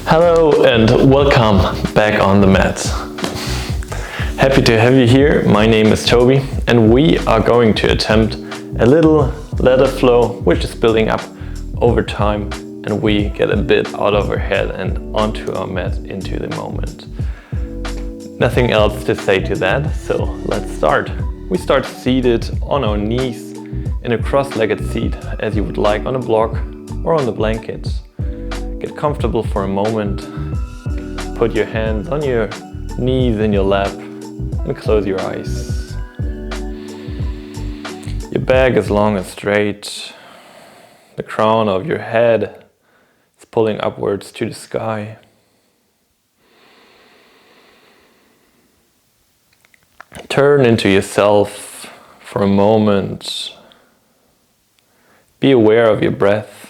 Hello and welcome back on the mat. Happy to have you here. My name is Tobi and we are going to attempt a little ladder flow which is building up over time and we get a bit out of our head and onto our mat into the moment. Nothing else to say to that, so let's start. We start seated on our knees in a cross-legged seat as you would like on a block or on the blanket. Get comfortable for a moment. Put your hands on your knees in your lap and close your eyes. Your back is long and straight. The crown of your head is pulling upwards to the sky. Turn into yourself for a moment. Be aware of your breath.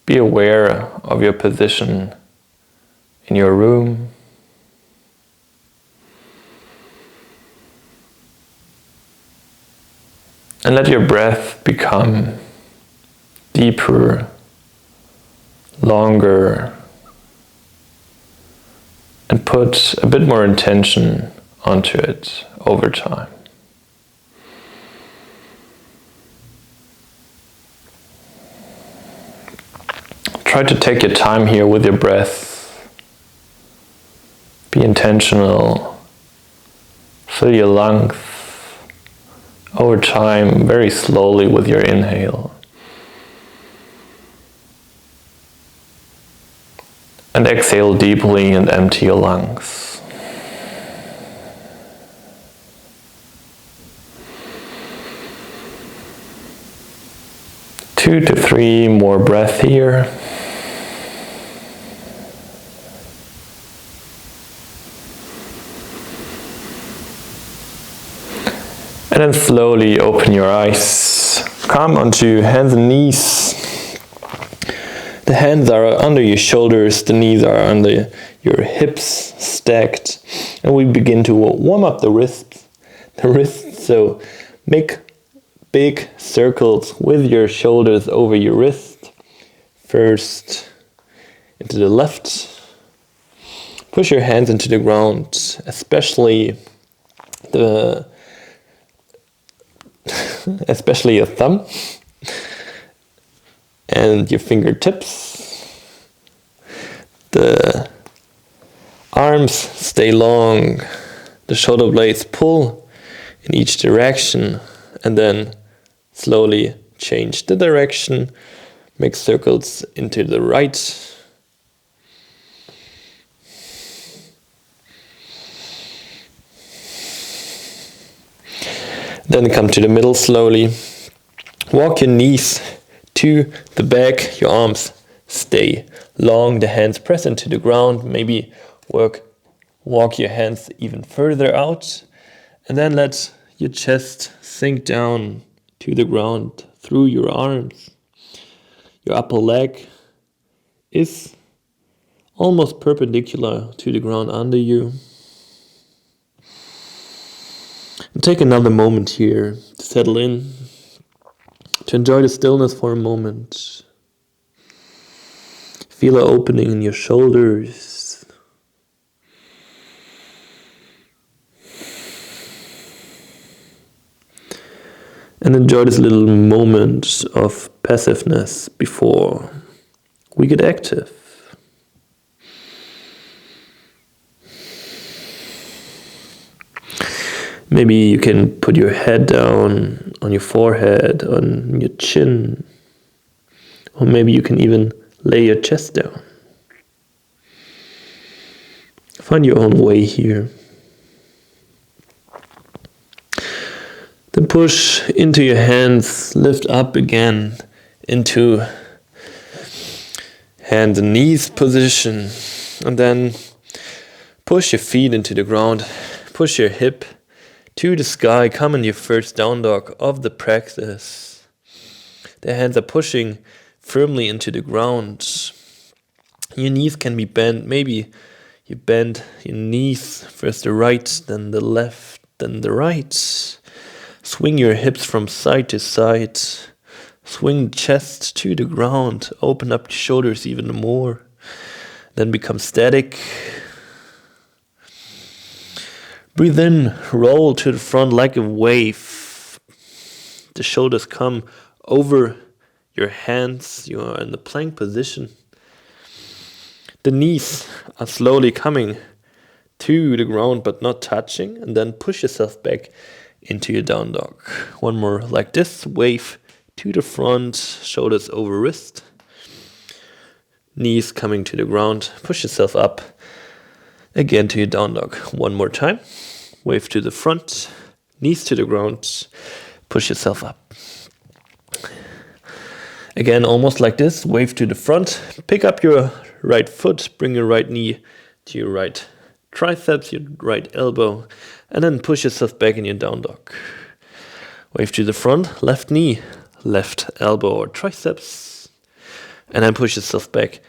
Be aware of your position in your room. And let your breath become deeper, longer, and put a bit more intention onto it over time. Try to take your time here with your breath. Be intentional. Fill your lungs over time very slowly with your inhale. And exhale deeply and empty your lungs. Two to three more breaths here. And then slowly open your eyes. Come onto hands and knees. The hands are under your shoulders, the knees are under your hips stacked. And we begin to warm up the wrists. So make big circles with your shoulders over your wrist. First into the left. Push your hands into the ground, especially your thumb and your fingertips. The arms stay long, the shoulder blades pull in each direction, and then slowly change the direction, make circles into the right. Then come to the middle slowly. Walk your knees to the back, your arms stay long, the hands press into the ground, maybe walk your hands even further out, and then let your chest sink down to the ground through your arms. Your upper leg is almost perpendicular to the ground under you. And take another moment here to settle in, to enjoy the stillness for a moment. Feel an opening in your shoulders. And enjoy this little moment of passiveness before we get active. Maybe you can put your head down on your forehead, on your chin. Or maybe you can even lay your chest down. Find your own way here. Then push into your hands, lift up again into hands and knees position. And then push your feet into the ground, push your hip to the sky, come in your first down dog of the practice. The hands are pushing firmly into the ground. Your knees can be bent. Maybe you bend your knees, first the right, then the left, then the right. Swing your hips from side to side. Swing chest to the ground. Open up the shoulders even more. Then become static. Breathe in, roll to the front like a wave. The shoulders come over your hands. You are in the plank position. The knees are slowly coming to the ground but not touching. And then push yourself back into your down dog. One more like this. Wave to the front, shoulders over wrist. Knees coming to the ground. Push yourself up. Again to your down dog. One more time. Wave to the front. Knees to the ground. Push yourself up. Again, almost like this. Wave to the front. Pick up your right foot. Bring your right knee to your right triceps, your right elbow. And then push yourself back in your down dog. Wave to the front. Left knee. Left elbow or triceps. And then push yourself back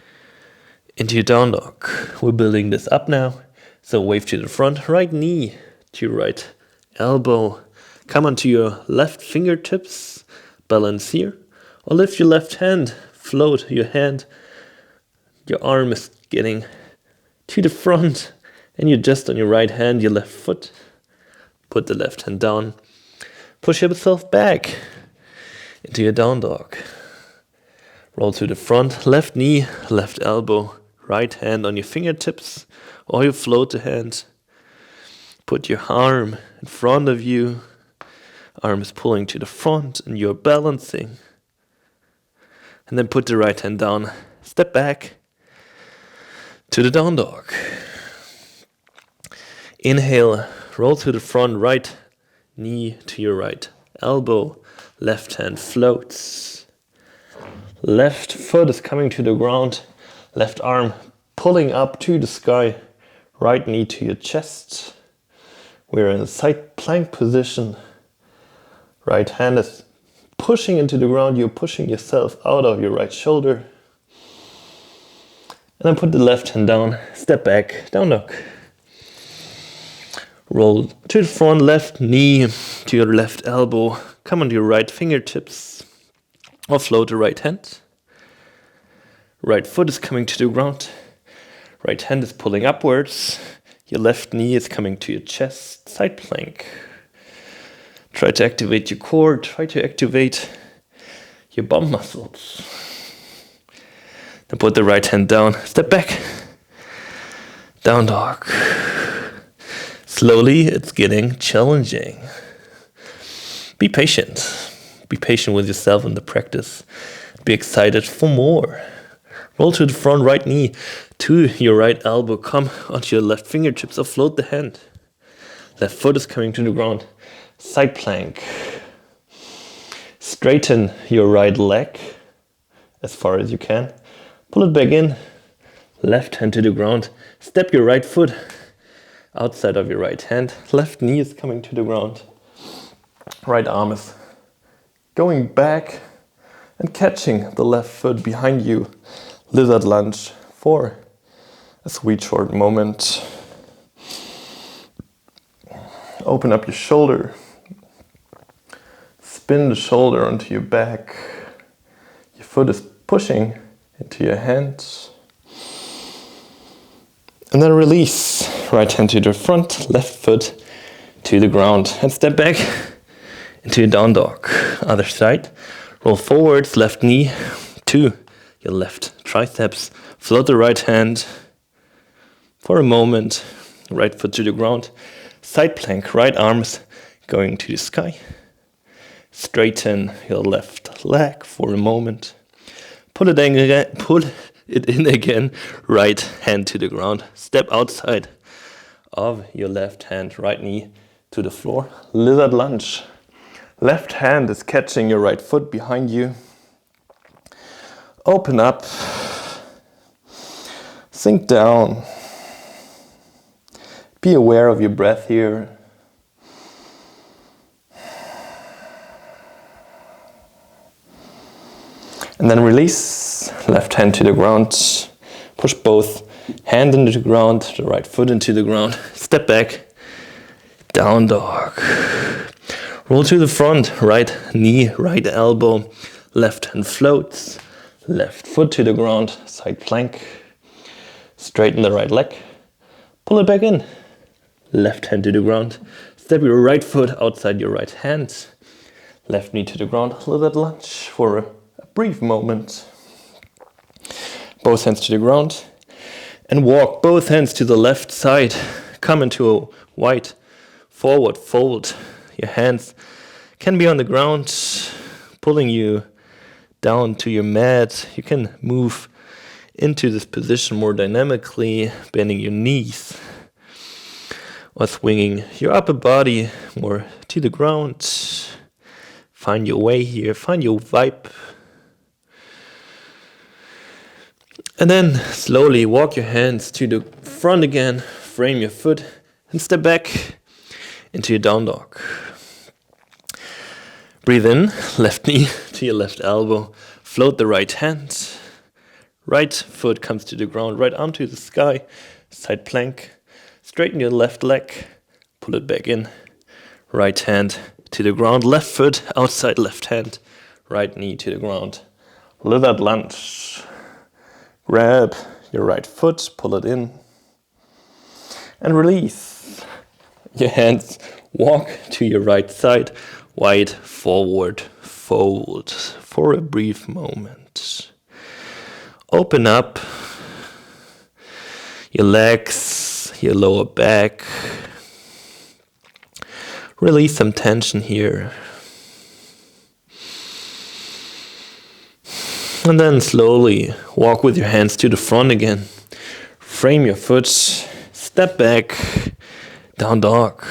into your down dog. We're building this up now. So wave to the front. Right knee to your right elbow. Come onto your left fingertips. Balance here. Or lift your left hand. Float your hand. Your arm is getting to the front. And you're just on your right hand, your left foot. Put the left hand down. Push yourself back into your down dog. Roll to the front. Left knee, left elbow. Right hand on your fingertips. Or you float the hand. Put your arm in front of you. Arm is pulling to the front and you're balancing. And then put the right hand down. Step back to the down dog. Inhale, roll to the front, right knee to your right elbow. Left hand floats. Left foot is coming to the ground. Left arm pulling up to the sky. Right knee to your chest. We're in a side plank position. Right hand is pushing into the ground. You're pushing yourself out of your right shoulder. And then put the left hand down. Step back, down dog. Roll to the front, left knee to your left elbow. Come onto your right fingertips. Or float the right hand. Right foot is coming to the ground. Right hand is pulling upwards. Your left knee is coming to your chest. Side plank. Try to activate your core. Try to activate your bum muscles. Then put the right hand down. Step back. Down dog. Slowly, it's getting challenging. Be patient. Be patient with yourself in the practice. Be excited for more. Roll to the front, right knee to your right elbow. Come onto your left fingertips or float the hand. Left foot is coming to the ground. Side plank. Straighten your right leg as far as you can. Pull it back in. Left hand to the ground. Step your right foot outside of your right hand. Left knee is coming to the ground. Right arm is going back and catching the left foot behind you. Lizard lunge for a sweet short moment. Open up your shoulder. Spin the shoulder onto your back. Your foot is pushing into your hands. And then release. Right hand to the front, left foot to the ground. And step back into your down dog. Other side. Roll forwards, left knee to your left triceps. Float the right hand for a moment. Right foot to the ground. Side plank, right arms going to the sky. Straighten your left leg for a moment. Pull it in again. Right hand to the ground. Step outside of your left hand. Right knee to the floor. Lizard lunge. Left hand is catching your right foot behind you. Open up. Sink down. Be aware of your breath here. And then release. Left hand to the ground. Push both hands into the ground, the right foot into the ground. Step back. Down dog. Roll to the front. Right knee, right elbow. left hand floats, left foot to the ground, side plank, straighten the right leg, pull it back in, left hand to the ground, step your right foot outside your right hand, left knee to the ground, little lunge for a brief moment. Both hands to the ground and walk both hands to the left side. Come into a wide forward fold. Your hands can be on the ground, pulling you down to your mat. You can move into this position more dynamically, bending your knees or swinging your upper body more to the ground. Find your way here, find your vibe. And then slowly walk your hands to the front again, frame your foot and step back into your down dog. Breathe in, left knee to your left elbow, float the right hand, right foot comes to the ground, right arm to the sky, side plank, straighten your left leg, pull it back in, right hand to the ground, left foot outside left hand, right knee to the ground. Lizard lunge. Grab your right foot, pull it in, and release. Your hands walk to your right side, wide forward fold for a brief moment. Open up your legs, your lower back. Release some tension here. And then slowly walk with your hands to the front again. Frame your foot, step back, down dog.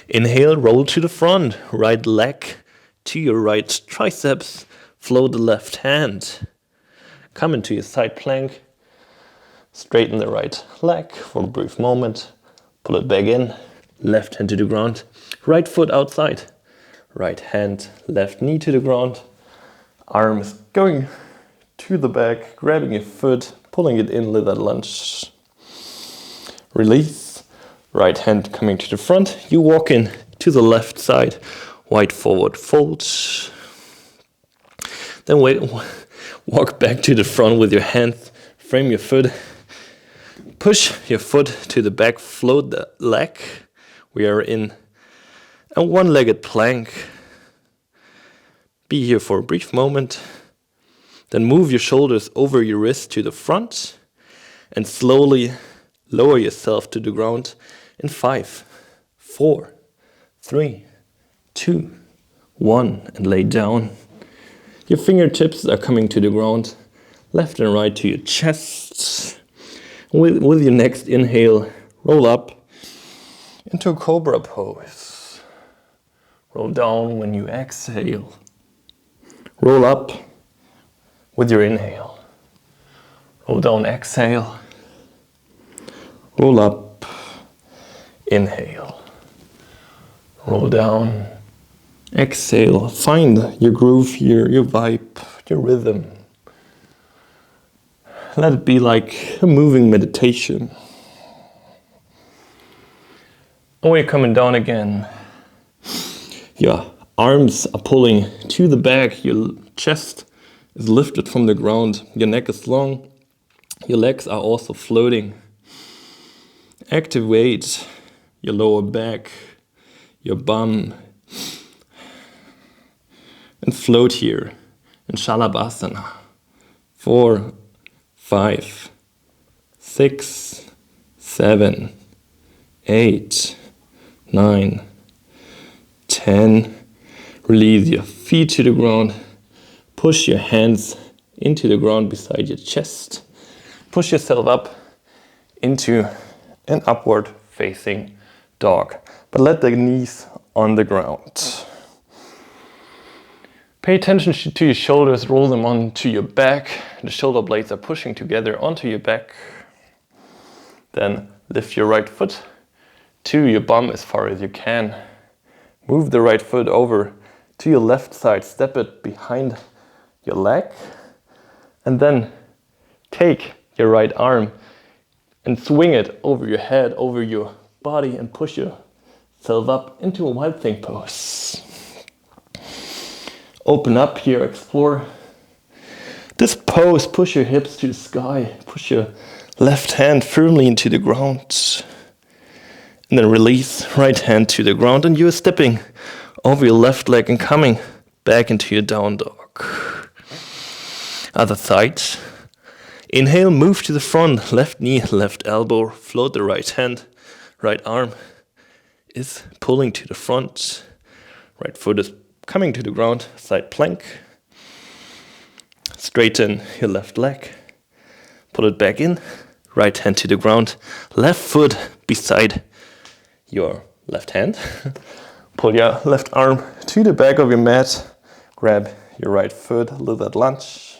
Inhale, roll to the front, right leg to your right triceps, float the left hand. Come into your side plank, straighten the right leg for a brief moment, pull it back in, left hand to the ground, right foot outside, right hand, left knee to the ground. Arms going to the back, grabbing your foot, pulling it in, lizard lunge. Release, right hand coming to the front. You walk in to the left side, wide forward fold. Then walk back to the front with your hands, frame your foot. Push your foot to the back, float the leg. We are in a one-legged plank. Be here for a brief moment, then move your shoulders over your wrist to the front and slowly lower yourself to the ground in 5, 4, 3, 2, 1 and lay down. Your fingertips are coming to the ground, left and right to your chest. With your next inhale, roll up into a cobra pose. Roll down when you exhale. Roll up with your inhale. Roll down, exhale. Roll up, inhale. Roll down, exhale. Find your groove here, your vibe, your rhythm. Let it be like a moving meditation. And when you're coming down again, your arms are pulling to the back, your chest is lifted from the ground, your neck is long, your legs are also floating. Activate your lower back, your bum, and float here in Shalabhasana. 4, 5, 6, 7, 8, 9, 10. Release your feet to the ground. Push your hands into the ground beside your chest. Push yourself up into an upward facing dog. But let the knees on the ground. Pay attention to your shoulders, roll them onto your back. The shoulder blades are pushing together onto your back. Then lift your right foot to your bum as far as you can. Move the right foot over to your left side, step it behind your leg, and then take your right arm and swing it over your head, over your body, and push yourself up into a wild thing pose. Open up here, explore. This pose, push your hips to the sky. Push your left hand firmly into the ground. And then release, right hand to the ground. And you're stepping over your left leg and coming back into your down dog. Other side. Inhale, move to the front. Left knee, left elbow. Float the right hand. Right arm is pulling to the front. Right foot is coming to the ground. Side plank. Straighten your left leg. Pull it back in. Right hand to the ground. Left foot beside your left hand. Pull your left arm to the back of your mat. Grab your right foot, lizard lunge.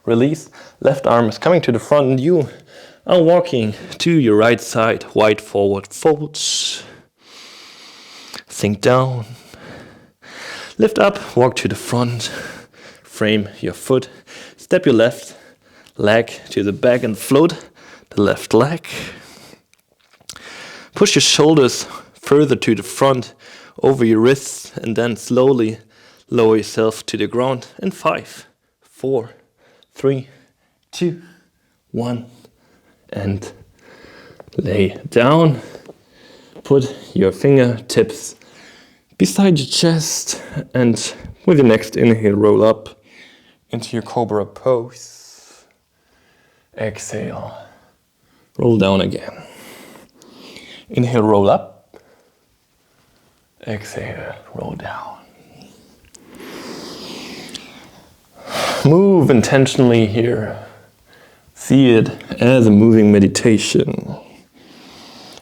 Release. Left arm is coming to the front and you are walking to your right side. Wide forward fold. Sink down. Lift up, walk to the front. Frame your foot. Step your left leg to the back and float the left leg. Push your shoulders further to the front over your wrists and then slowly lower yourself to the ground in 5, 4, 3, 2, 1 and lay down. Put your fingertips beside your chest and with your next inhale roll up into your cobra pose. Exhale. Roll down again. Inhale, roll up. Exhale, roll down. Move intentionally here. See it as a moving meditation.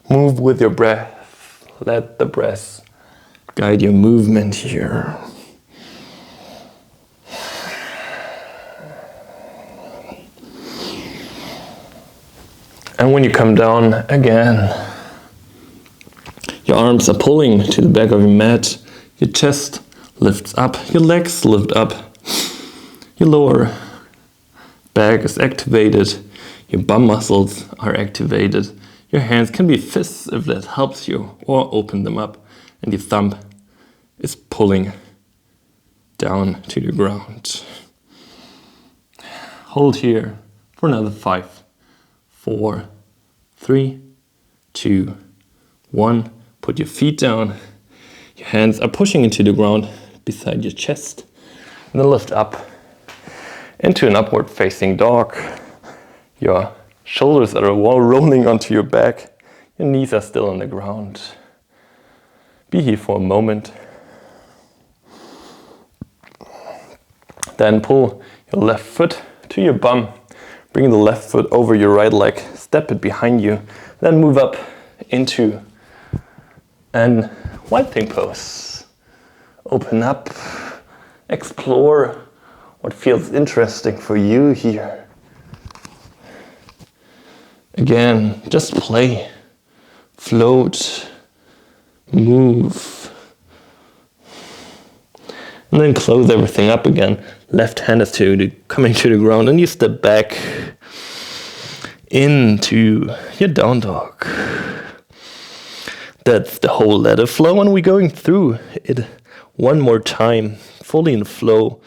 Move with your breath. Let the breath guide your movement here. And when you come down again, your arms are pulling to the back of your mat, your chest lifts up, your legs lift up, your lower back is activated, your bum muscles are activated, your hands can be fists if that helps you, or open them up, and your thumb is pulling down to the ground. Hold here for another 5, 4, 3, 2, 1. Put your feet down. Your hands are pushing into the ground beside your chest. And then lift up into an upward facing dog. Your shoulders are rolling onto your back. Your knees are still on the ground. Be here for a moment. Then pull your left foot to your bum. Bring the left foot over your right leg. Step it behind you. Then move up into an wild thing pose. Open up. Explore what feels interesting for you here. Again, just play. Float. Move. And then close everything up again. Left hand is coming to the ground and you step back into your down dog. That's the whole ladder flow and we're going through it one more time. Fully in flow,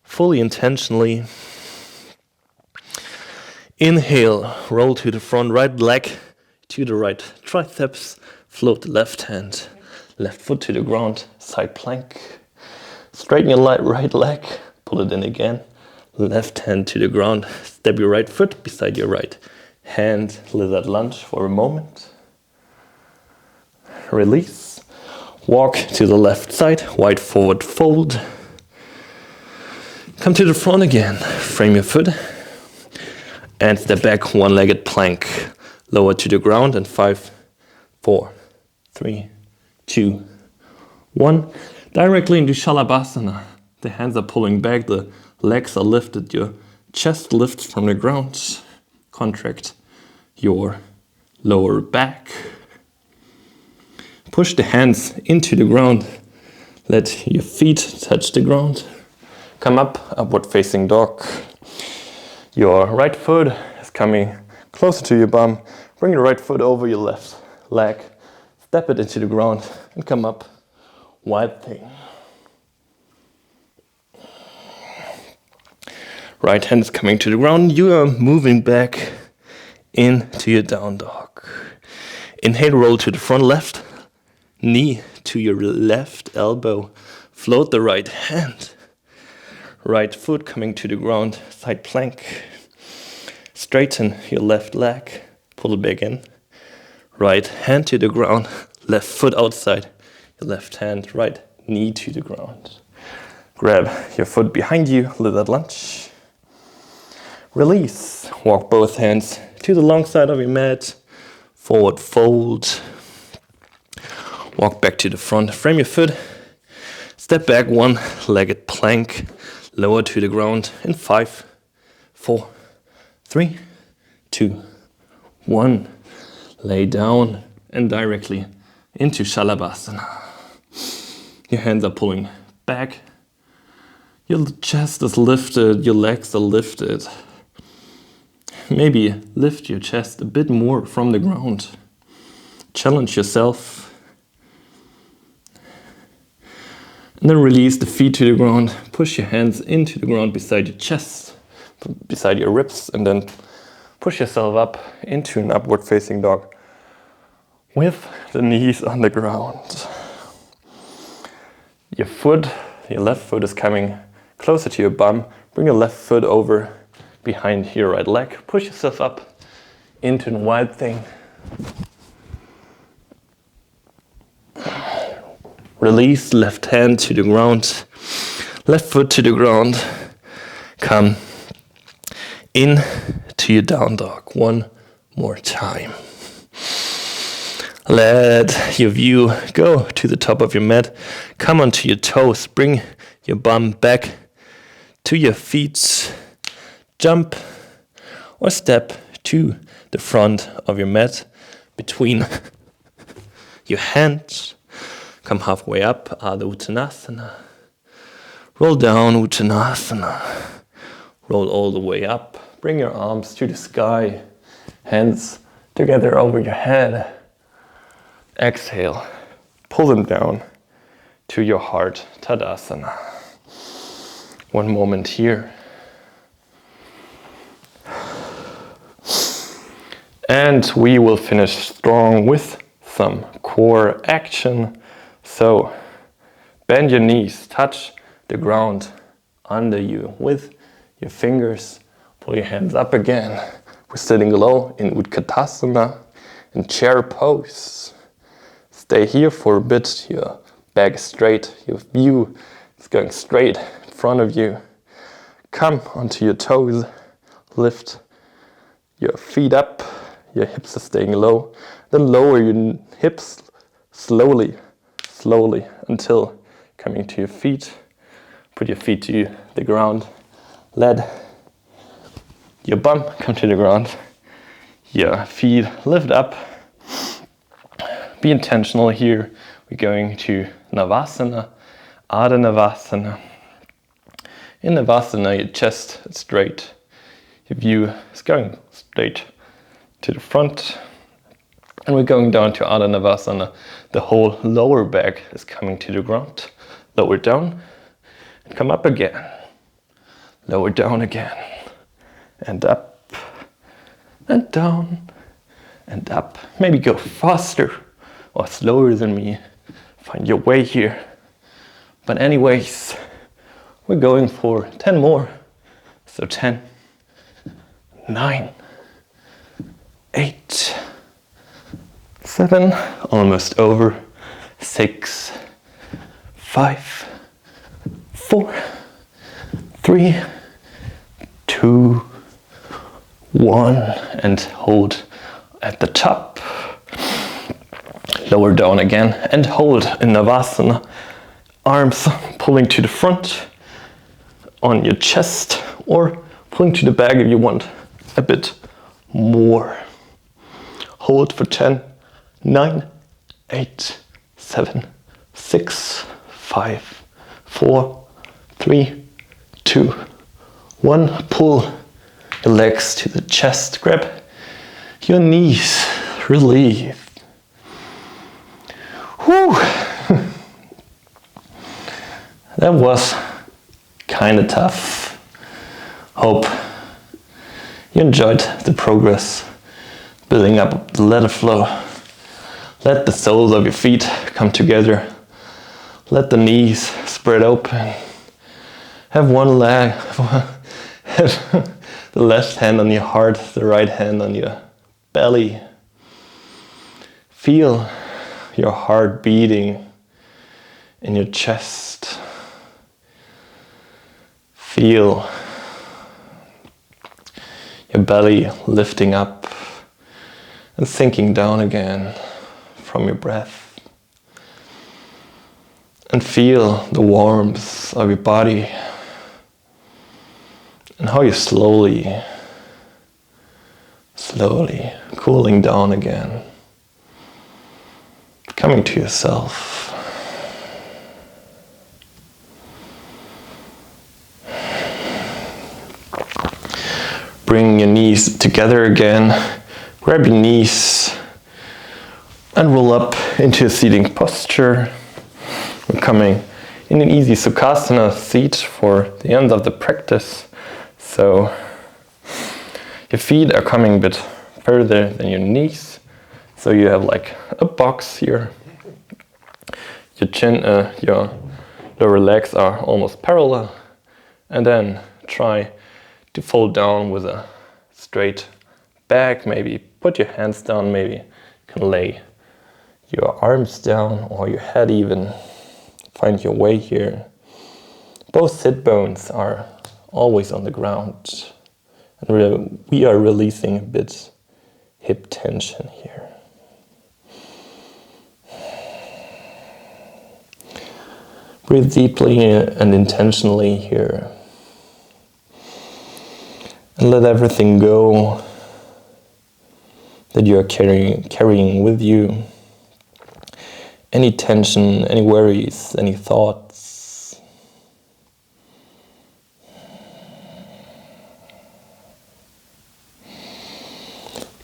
fully intentionally. Inhale, roll to the front, right leg to the right triceps. Float the left hand, left foot to the ground, side plank. Straighten your right leg, pull it in again. Left hand to the ground, step your right foot beside your right hand. Lizard lunge for a moment. Release. Walk to the left side, wide forward fold. Come to the front again, frame your foot. And step back, one-legged plank. Lower to the ground in 5, 4, 3, 2, 1. Directly into Shalabhasana. The hands are pulling back, the legs are lifted, your chest lifts from the ground. Contract your lower back. Push the hands into the ground. Let your feet touch the ground. Come up, upward facing dog. Your right foot is coming closer to your bum. Bring your right foot over your left leg. Step it into the ground and come up. Wild thing. Right hand is coming to the ground. You are moving back into your down dog. Inhale, roll to the front, left knee to your left elbow. Float the right hand. Right foot coming to the ground, side plank. Straighten your left leg, pull it back in. Right hand to the ground, left foot outside. Your left hand, right knee to the ground. Grab your foot behind you, lizard lunge. Release, walk both hands to the long side of your mat. Forward fold. Walk back to the front, frame your foot. Step back, one-legged plank. Lower to the ground in 5, 4, 3, 2, 1. Lay down and directly into Shalabhasana. Your hands are pulling back. Your chest is lifted, your legs are lifted. Maybe lift your chest a bit more from the ground. Challenge yourself. And then release the feet to the ground. Push your hands into the ground beside your chest, beside your ribs, and then push yourself up into an upward facing dog with the knees on the ground. Your left foot is coming closer to your bum. Bring your left foot over behind your right leg. Push yourself up into a wide thing. Release, left hand to the ground, left foot to the ground. Come in to your down dog one more time. Let your view go to the top of your mat. Come onto your toes. Bring your bum back to your feet. Jump or step to the front of your mat between your hands. Come halfway up, Adho Uttanasana. Roll down, Uttanasana. Roll all the way up. Bring your arms to the sky. Hands together over your head. Exhale. Pull them down to your heart, Tadasana. One moment here. And we will finish strong with some core action. So, bend your knees, touch the ground under you with your fingers. Pull your hands up again. We're sitting low in Utkatasana, in chair pose. Stay here for a bit. Your back is straight, your view is going straight in front of you. Come onto your toes, lift your feet up, your hips are staying low. Then lower your hips slowly until coming to your feet. Put your feet to the ground. Let your bum come to the ground. Your feet lift up. Be intentional here. We're going to Navasana, Adho Navasana. In Navasana, your chest is straight. Your view is going straight to the front. And we're going down to Adho Navasana. The whole lower back is coming to the ground. Lower down and come up again. Lower down again. And up and down and up. Maybe go faster or slower than me. Find your way here. But anyways, we're going for 10 more. So 10, 9, 8, 7, almost over. 6, 5, 4, 3, 2, 1, and hold at the top. Lower down again and hold in Navasana. Arms pulling to the front on your chest or pulling to the back if you want a bit more. Hold for 10, 9, 8, 7, 6, 5, 4, 3, 2, 1. Pull your legs to the chest. Grab your knees. Relieve. Whew. That was kind of tough. Hope you enjoyed the progress, building up the ladder flow. Let the soles of your feet come together. Let the knees spread open. Have one leg, have the left hand on your heart, the right hand on your belly. Feel your heart beating in your chest. Feel your belly lifting up and sinking down again from your breath. And feel the warmth of your body and how you're slowly cooling down again, coming to yourself. Bring your knees together again, grab your knees and roll up into a seating posture. We're coming in an easy Sukhasana seat for the end of the practice. So your feet are coming a bit further than your knees. So you have like a box here. Your chin, your lower legs are almost parallel. And then try to fold down with a straight back. Maybe put your hands down, maybe you can lay your arms down or your head even. Find your way here. Both sit bones are always on the ground. And we are releasing a bit hip tension here. Breathe deeply and intentionally here. And let everything go that you are carrying with you. Any tension, any worries, any thoughts.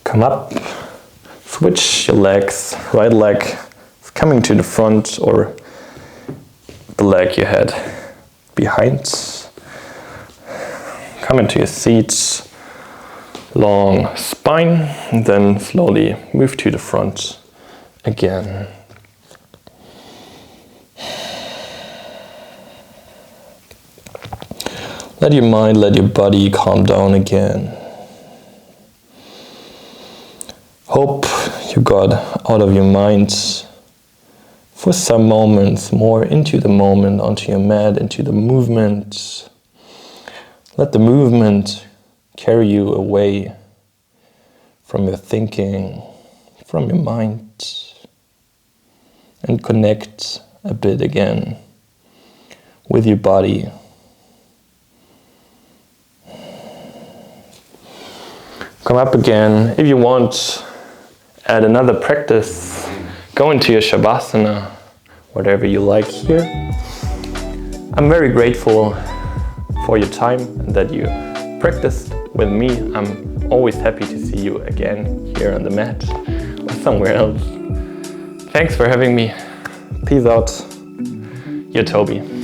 Come up, switch your legs. Right leg is coming to the front or the leg you had behind. Come into your seat, long spine, and then slowly move to the front again. Let your mind, let your body calm down again. Hope you got out of your mind for some moments, more into the moment, onto your mat, into the movement. Let the movement carry you away from your thinking, from your mind, and connect a bit again with your body. Come up again. If you want, add another practice. Go into your Shavasana, whatever you like here. I'm very grateful for your time and that you practiced with me. I'm always happy to see you again here on the mat or somewhere else. Thanks for having me. Peace out. Your Tobi.